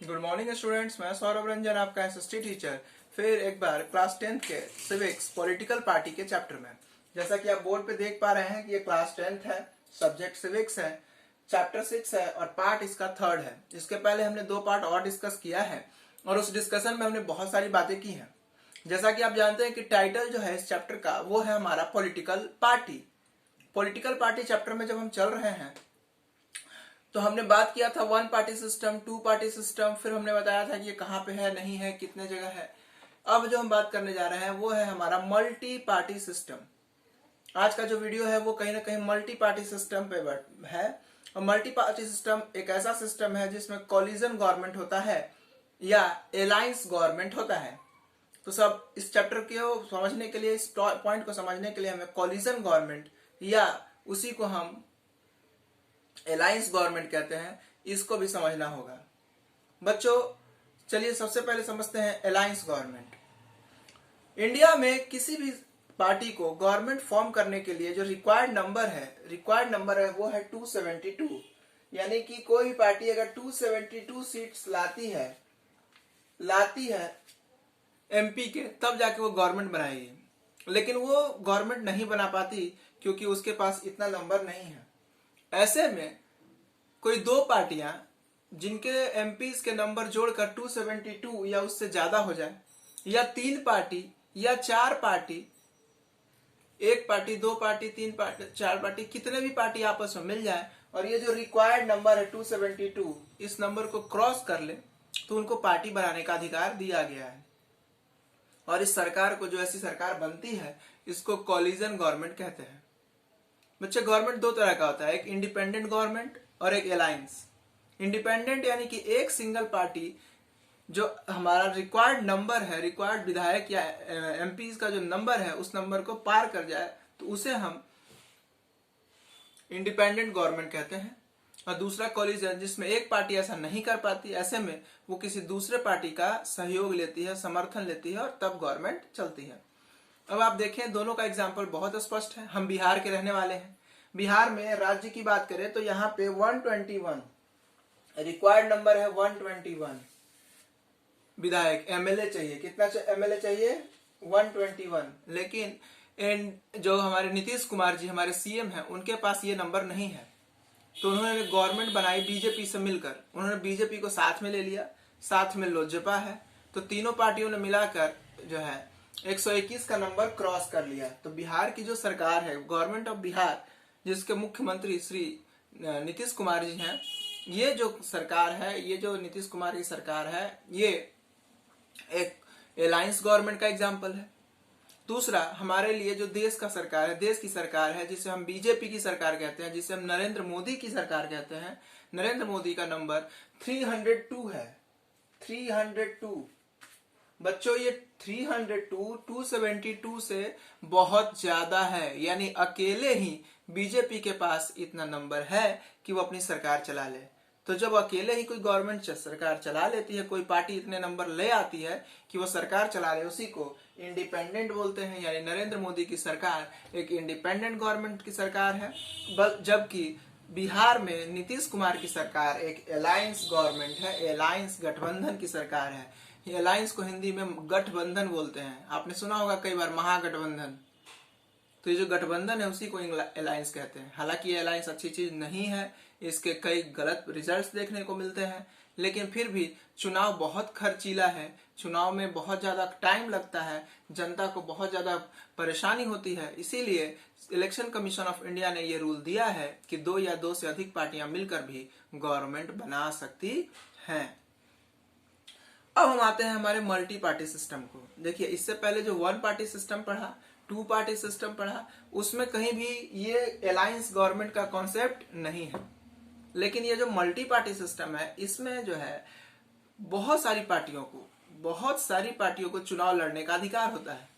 Good morning students, मैं सौरभ रंजन आपका SST teacher फिर एक बार क्लास 10th के सिविक्स पॉलिटिकल पार्टी के चैप्टर में। जैसा कि आप बोर्ड पे देख पा रहे हैं कि ये क्लास 10th है, सब्जेक्ट सिविक्स है, चैप्टर 6 है और पार्ट इसका 3rd है। इसके पहले हमने 2 पार्ट और डिस्कस किया है और उस डिस्कशन में हमने बहुत सारी बातें की हैं। जैसा कि आप जानते हैं कि टाइटल जो है इस चैप्टर का वो है हमारा political party. Political party chapter में जब हम चल रहे हैं तो हमने बात किया था 1 पार्टी सिस्टम, 2 पार्टी सिस्टम, फिर हमने बताया था कि ये कहाँ पे है, नहीं है, कितने जगह है। अब जो हम बात करने जा रहे हैं वो है हमारा मल्टी पार्टी सिस्टम। आज का जो वीडियो है वो कहीं ना कहीं मल्टी पार्टी सिस्टम पे है। और मल्टी पार्टी सिस्टम एक ऐसा सिस्टम है जिसमें कॉलिजन गवर्नमेंट होता है या अलायंस गवर्नमेंट होता है। तो सब इस चैप्टर को समझने के लिए, इस पॉइंट को समझने के लिए हमें कॉलिजन गवर्नमेंट या उसी को हम अलायंस गवर्नमेंट कहते हैं, इसको भी समझना होगा। बच्चों चलिए सबसे पहले समझते हैं अलायंस गवर्नमेंट। इंडिया में किसी भी पार्टी को गवर्नमेंट फॉर्म करने के लिए जो रिक्वायर्ड नंबर है वो है 272। यानी कि कोई भी पार्टी अगर 272 सीट्स लाती है एमपी के, तब जाके वो गवर्नमेंट बनाएगी। लेकिन वो गवर्नमेंट नहीं बना पाती क्योंकि उसके पास इतना नंबर नहीं है। ऐसे में कोई 2 पार्टियां जिनके एमपीज के नंबर जोड़कर 272 या उससे ज्यादा हो जाए, या 3 पार्टी या 4 party, 1 party, 2 party, 3 party, 4 party, कितने भी पार्टी आपस में मिल जाए और ये जो रिक्वायर्ड नंबर है 272, इस नंबर को क्रॉस कर ले तो उनको पार्टी बनाने का अधिकार दिया गया है। और इस सरकार को, जो ऐसी सरकार बनती है, इसको कॉलिजन गवर्नमेंट कहते हैं। बच्चे गवर्नमेंट 2 तरह का होता है, एक इंडिपेंडेंट गवर्नमेंट और एक अलायंस। इंडिपेंडेंट यानी कि एक सिंगल पार्टी जो हमारा रिक्वायर्ड नंबर है, रिक्वायर्ड विधायक या एमपीज का जो नंबर है उस नंबर को पार कर जाए तो उसे हम इंडिपेंडेंट गवर्नमेंट कहते हैं। और दूसरा कॉलिजन, जिसमें एक पार्टी ऐसा नहीं कर पाती, ऐसे में वो किसी दूसरे पार्टी का सहयोग लेती है, समर्थन लेती है और तब गवर्नमेंट चलती है। अब आप देखें दोनों का एग्जाम्पल बहुत स्पष्ट है। हम बिहार के रहने वाले हैं। बिहार में राज्य की बात करें तो यहाँ पे 121 रिक्वायर्ड नंबर है, 121 विधायक, एमएलए चाहिए। कितना एमएलए चाहिए? 121। लेकिन जो हमारे नीतीश कुमार जी, हमारे सीएम हैं, उनके पास ये नंबर नहीं है। तो उन्होंने गवर्नमेंट बनाई बीजेपी से मिलकर। उन्होंने बीजेपी को साथ में ले लिया, साथ में लोजपा है, तो तीनों पार्टियों ने मिलाकर जो है 121 का नंबर क्रॉस कर लिया। तो बिहार की जो सरकार है, गवर्नमेंट ऑफ बिहार, जिसके मुख्यमंत्री श्री नीतीश कुमार जी हैं, ये जो सरकार है, ये जो नीतीश कुमार की सरकार है, ये एक अलायंस गवर्नमेंट का एग्जाम्पल है। दूसरा, हमारे लिए जो देश का सरकार है, देश की सरकार है, जिसे हम बीजेपी की सरकार कहते हैं, जिसे हम नरेंद्र मोदी की सरकार कहते हैं, नरेंद्र मोदी का नंबर 302 है। 302 बच्चों, ये 302 272 से बहुत ज्यादा है। यानी अकेले ही बीजेपी के पास इतना नंबर है कि वो अपनी सरकार चला ले। तो जब अकेले ही कोई गवर्नमेंट सरकार चला लेती है, कोई पार्टी इतने नंबर ले आती है कि वो सरकार चला ले, उसी को इंडिपेंडेंट बोलते हैं। यानी नरेंद्र मोदी की सरकार एक इंडिपेंडेंट गवर्नमेंट की सरकार है, जबकि बिहार में नीतीश कुमार की सरकार एक अलायंस गवर्नमेंट है, अलायंस गठबंधन की सरकार है। ये अलायंस को हिंदी में गठबंधन बोलते हैं। आपने सुना होगा कई बार महागठबंधन। तो ये जो गठबंधन है उसी को अलायंस कहते हैं। हालांकि ये अलायंस अच्छी चीज नहीं है, इसके कई गलत रिजल्ट्स देखने को मिलते हैं, लेकिन फिर भी चुनाव बहुत खर्चीला है, चुनाव में बहुत ज्यादा टाइम लगता है, जनता को बहुत ज्यादा परेशानी होती है। इसीलिए इलेक्शन कमीशन ऑफ इंडिया ने ये रूल दिया है कि 2 या 2 से अधिक पार्टियां मिलकर भी गवर्नमेंट बना सकती हैं। अब हम आते हैं हमारे मल्टी पार्टी सिस्टम को। देखिए, इससे पहले जो 1 पार्टी सिस्टम पढ़ा, 2 पार्टी सिस्टम पढ़ा, उसमें कहीं भी ये अलायंस गवर्नमेंट का कॉन्सेप्ट नहीं है। लेकिन ये जो मल्टी पार्टी सिस्टम है, इसमें जो है बहुत सारी पार्टियों को चुनाव लड़ने का अधिकार होता है।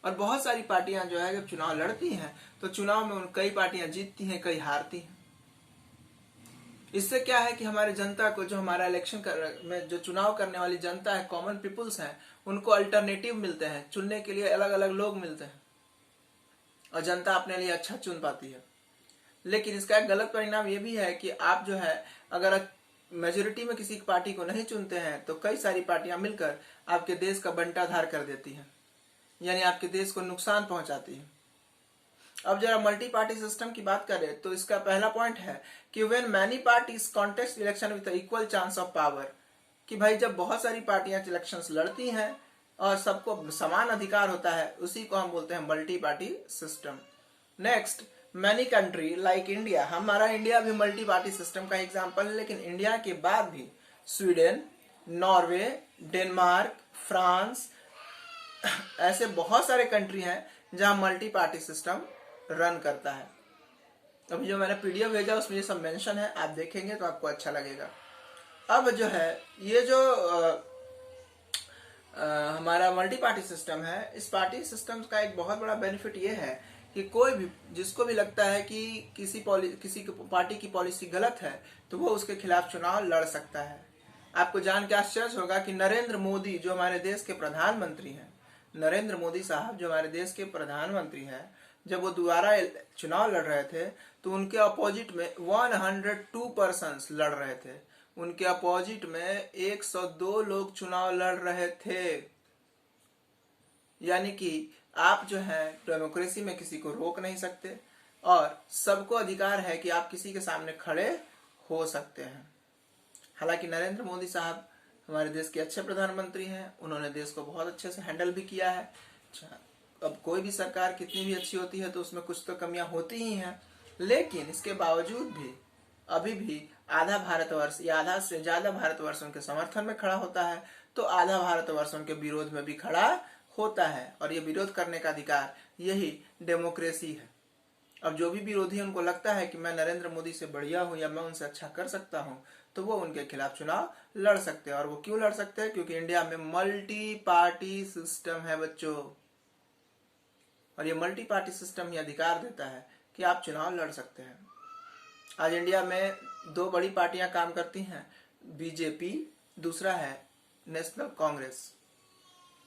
और बहुत सारी पार्टियां जो है जब चुनाव लड़ती हैं तो चुनाव में कई पार्टियां जीतती हैं, कई हारती हैं। इससे क्या है कि हमारे जनता को, जो हमारा इलेक्शन में जो चुनाव करने वाली जनता है, कॉमन पीपुल्स हैं, उनको अल्टरनेटिव मिलते हैं, चुनने के लिए अलग अलग लोग मिलते हैं और जनता अपने लिए अच्छा चुन पाती है। लेकिन इसका एक गलत परिणाम ये भी है कि आप जो है, अगर मेजोरिटी में किसी पार्टी को नहीं चुनते हैं तो कई सारी पार्टियां मिलकर आपके देश का बंटाधार कर देती हैं, यानी आपके देश को नुकसान पहुंचाती है। अब जरा मल्टी पार्टी सिस्टम की बात करें तो इसका पहला पॉइंट है कि when many parties contest election with equal chance of power, कि भाई जब बहुत सारी पार्टियां इलेक्शंस लड़ती हैं और सबको समान अधिकार होता है, उसी को हम बोलते हैं multi party system. Next, many country like India, हमारा इंडिया भी मल्टी पार्टी सिस्टम का एग्जाम्पल है, लेकिन इंडिया के बाद भी स्वीडन, नॉर्वे, डेनमार्क, फ्रांस, ऐसे बहुत सारे कंट्री हैं जहां मल्टी पार्टी सिस्टम रन करता है। अभी जो मैंने पीडीएफ भेजा उसमें ये सब मेंशन है, आप देखेंगे तो आपको अच्छा लगेगा। अब जो है ये जो हमारा मल्टी पार्टी सिस्टम है, इस पार्टी सिस्टम का एक बहुत बड़ा बेनिफिट ये है कि कोई भी जिसको भी लगता है कि किसी पार्टी की पॉलिसी गलत है तो वो उसके खिलाफ चुनाव लड़ सकता है। आपको जान के आश्चर्य होगा कि नरेंद्र मोदी जो हमारे देश के प्रधानमंत्री हैं, नरेंद्र मोदी साहब जो हमारे देश के प्रधानमंत्री हैं, जब वो दोबारा चुनाव लड़ रहे थे तो उनके अपोजिट में 102 पर्सन्स लड़ रहे थे। उनके अपोजिट में 102 लोग चुनाव लड़ रहे थे। यानी कि आप जो है डेमोक्रेसी में किसी को रोक नहीं सकते और सबको अधिकार है कि आप किसी के सामने खड़े हो सकते हैं। हालांकि नरेंद्र मोदी साहब हमारे देश के अच्छे प्रधानमंत्री हैं, उन्होंने देश को बहुत अच्छे से हैंडल भी किया है। अब कोई भी सरकार कितनी भी अच्छी होती है तो उसमें कुछ तो कमियां होती ही हैं, लेकिन इसके बावजूद भी अभी भी आधा भारतवर्ष या आधा से ज्यादा भारतवर्ष उनके समर्थन में खड़ा होता है, तो आधा भारतवर्ष उनके विरोध में भी खड़ा होता है। और ये विरोध करने का अधिकार यही डेमोक्रेसी है। अब जो भी विरोधी उनको लगता है कि मैं नरेंद्र मोदी से बढ़िया हूं या मैं उनसे अच्छा कर सकता हूं, तो वो उनके खिलाफ चुनाव लड़ सकते हैं। और वो क्यों लड़ सकते हैं? क्योंकि इंडिया में मल्टी पार्टी सिस्टम है बच्चों, और ये मल्टी पार्टी सिस्टम ही अधिकार देता है कि आप चुनाव लड़ सकते हैं। आज इंडिया में दो बड़ी पार्टियां काम करती हैं, बीजेपी, दूसरा है नेशनल कांग्रेस।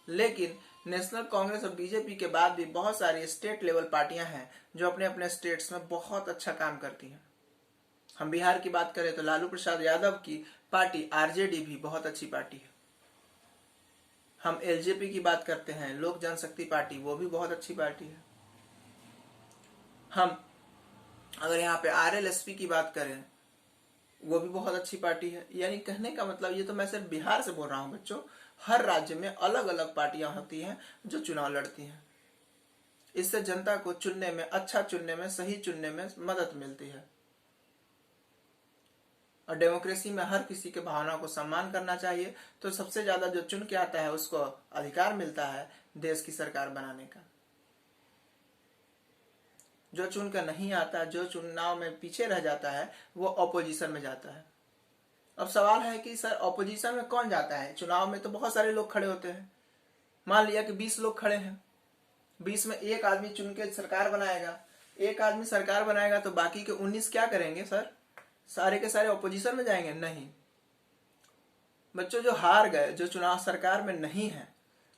लेकिन नेशनल कांग्रेस और बीजेपी के बाद भी बहुत सारी स्टेट लेवल पार्टियां हैं जो अपने अपने स्टेट्स में बहुत अच्छा काम करती हैं। हम बिहार की बात करें तो लालू प्रसाद यादव की पार्टी आरजेडी भी बहुत अच्छी पार्टी है। हम एलजेपी की बात करते हैं, लोक जनशक्ति पार्टी, वो भी बहुत अच्छी पार्टी है। हम अगर यहाँ पे आरएलएसपी की बात करें, वो भी बहुत अच्छी पार्टी है। यानी कहने का मतलब, ये तो मैं सिर्फ बिहार से बोल रहा हूँ बच्चों, हर राज्य में अलग अलग पार्टियां होती हैं जो चुनाव लड़ती हैं। इससे जनता को चुनने में, अच्छा चुनने में, सही चुनने में मदद मिलती है। और डेमोक्रेसी में हर किसी के भावना को सम्मान करना चाहिए, तो सबसे ज्यादा जो चुन के आता है उसको अधिकार मिलता है देश की सरकार बनाने का। जो चुन कर नहीं आता, जो चुनाव में पीछे रह जाता है, वो ऑपोजिशन में जाता है। अब सवाल है कि सर ऑपोजिशन में कौन जाता है? चुनाव में तो बहुत सारे लोग खड़े होते हैं। मान लिया कि 20 लोग खड़े हैं, 20 में एक आदमी चुन के सरकार बनाएगा। एक आदमी सरकार बनाएगा तो बाकी के 19 क्या करेंगे सर? सारे के सारे ऑपोजिशन में जाएंगे? नहीं बच्चों, जो हार गए, जो चुनाव सरकार में नहीं है,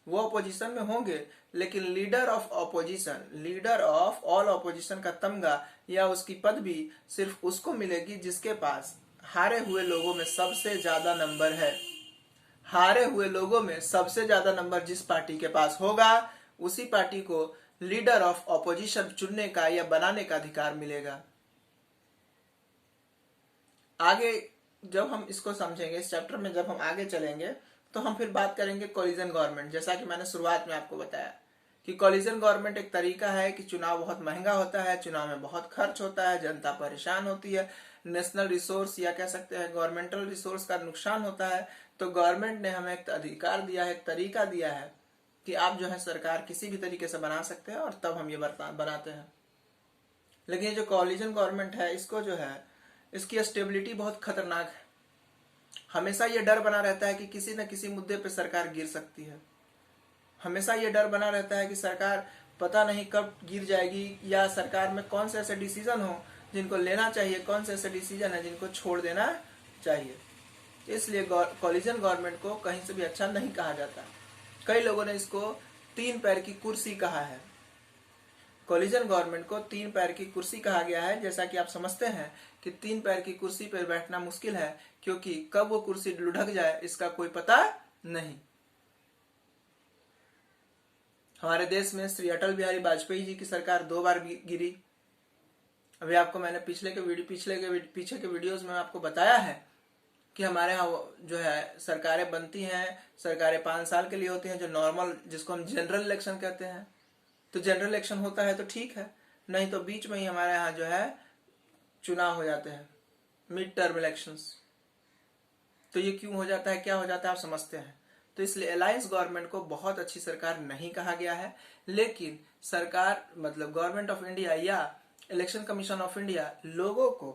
वो ऑपोजिशन में होंगे, लेकिन leader of opposition, leader of all opposition का तमगा या उसकी पदवी सिर्फ उसको मिलेगी जिसके पास हारे हुए लोगों में सबसे ज्यादा नंबर है। हारे हुए लोगों में सबसे ज्यादा नंबर जिस पार्टी के पास होगा, उसी पार्टी को लीडर ऑफ ऑपोजिशन चुनने का या बनाने का अधिकार मिलेगा। आगे जब हम इसको समझेंगे, इस चैप्टर में जब हम आगे चलेंगे, तो हम फिर बात करेंगे कोलिजन गवर्नमेंट। जैसा कि मैंने शुरुआत में आपको बताया कि कोलिजन गवर्नमेंट एक तरीका है कि चुनाव बहुत महंगा होता है, चुनाव में बहुत खर्च होता है, जनता परेशान होती है, नेशनल रिसोर्स या कह सकते हैं गवर्नमेंटल रिसोर्स का नुकसान होता है। तो गवर्नमेंट ने हमें एक अधिकार दिया है, एक तरीका दिया है कि आप जो है सरकार किसी भी तरीके से बना सकते हैं, और तब हम ये बनाते हैं। लेकिन जो कोलिजन गवर्नमेंट है, इसको जो है, इसकी स्टेबिलिटी बहुत खतरनाक है। हमेशा ये डर बना रहता है कि किसी न किसी मुद्दे पे सरकार गिर सकती है। हमेशा ये डर बना रहता है कि सरकार पता नहीं कब गिर जाएगी, या सरकार में कौन से ऐसे डिसीजन हो जिनको लेना चाहिए, कौन से ऐसे डिसीजन है जिनको छोड़ देना चाहिए। इसलिए कोलिजन गवर्नमेंट को कहीं से भी अच्छा नहीं कहा जाता। कई लोगों ने इसको 3 पैर की कुर्सी कहा है। कोलिजन गवर्नमेंट को 3 पैर की कुर्सी कहा गया है, जैसा कि आप समझते हैं कि 3 पैर की कुर्सी पर बैठना मुश्किल है, क्योंकि कब वो कुर्सी लुढ़क जाए इसका कोई पता नहीं। हमारे देश में श्री अटल बिहारी वाजपेयी जी की सरकार 2 बार गिरी। अभी आपको मैंने पीछे के वीडियोस में आपको बताया है कि हमारे यहाँ जो है सरकारें बनती हैं, सरकारें 5 साल के लिए होती हैं, जो नॉर्मल, जिसको हम जनरल इलेक्शन कहते हैं। तो जनरल इलेक्शन होता है तो ठीक है, नहीं तो बीच में ही हमारे यहाँ जो है चुनाव हो जाते हैं, मिड टर्म इलेक्शंस। तो ये क्यों हो जाता है, क्या हो जाता है, आप समझते हैं। तो इसलिए अलायंस गवर्नमेंट को बहुत अच्छी सरकार नहीं कहा गया है, लेकिन सरकार मतलब गवर्नमेंट ऑफ इंडिया या इलेक्शन कमीशन ऑफ इंडिया लोगों को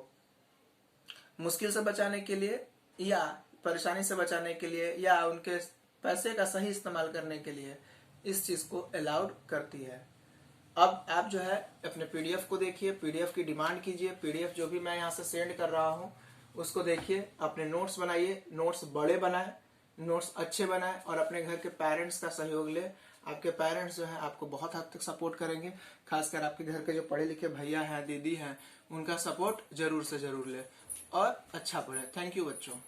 मुश्किल से बचाने के लिए या परेशानी से बचाने के लिए या उनके पैसे का सही इस्तेमाल करने के लिए इस चीज को अलाउड करती है। अब आप जो है अपने पीडीएफ को देखिए, पीडीएफ की डिमांड कीजिए, पीडीएफ जो भी मैं यहाँ से सेंड कर रहा हूँ उसको देखिए, अपने नोट्स बनाइए, नोट्स बड़े बनाए, नोट्स अच्छे बनाए और अपने घर के पेरेंट्स का सहयोग ले। आपके पेरेंट्स जो है आपको बहुत हद तक सपोर्ट करेंगे, खासकर आपके घर के जो पढ़े लिखे भैया हैं, दीदी हैं, उनका सपोर्ट जरूर से जरूर ले और अच्छा पढ़े। थैंक यू बच्चों।